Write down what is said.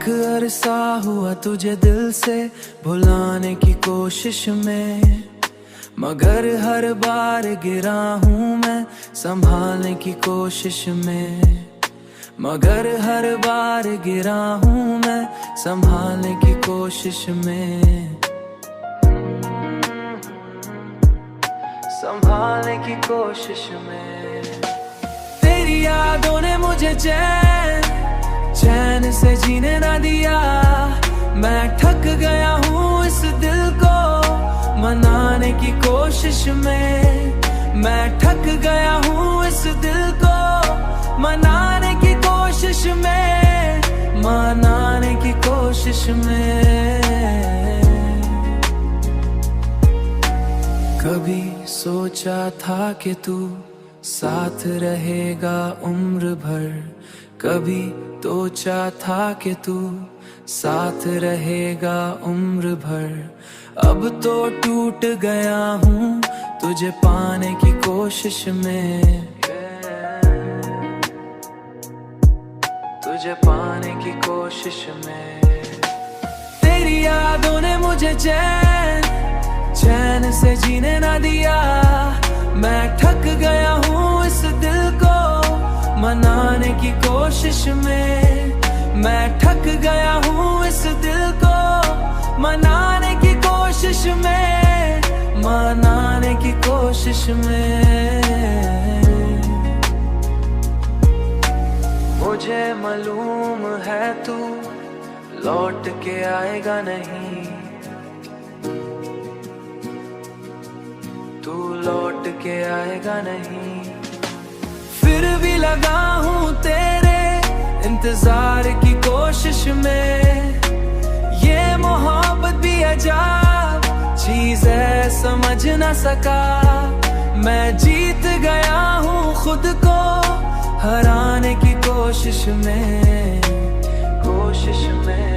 अरसा हुआ तुझे दिल से भुलाने की कोशिश में, मगर हर बार गिरा हूँ मैं संभालने की कोशिश में। मगर हर बार गिरा हूँ मैं संभालने की कोशिश में, संभालने की कोशिश में। तेरी यादों ने मुझे चैन से जीने ना दिया। मैं थक गया हूँ इस दिल को मनाने की कोशिश में। मैं थक गया हूँ इस दिल को मनाने की कोशिश में, मनाने की कोशिश में। कभी सोचा था कि तू साथ रहेगा उम्र भर, कभी सोचा था कि तू साथ रहेगा उम्र भर। अब तो टूट गया हूँ तुझे पाने की कोशिश में, तुझे पाने की कोशिश में। तेरी यादों ने मुझे चैन से जीने ना दिया। मैं थक गया हूँ इस दिल को मनाने की कोशिश में। मैं थक गया हूँ इस दिल को मनाने की कोशिश में, मनाने की कोशिश में। मुझे मालूम है तू लौट के आएगा नहीं, तू लौट के आएगा नहीं। फिर भी लगा हूँ तेरे इंतजार की कोशिश में। ये मोहब्बत भी अजाब चीज है समझ न सका। मैं जीत गया हूँ खुद को हराने की कोशिश में, कोशिश में।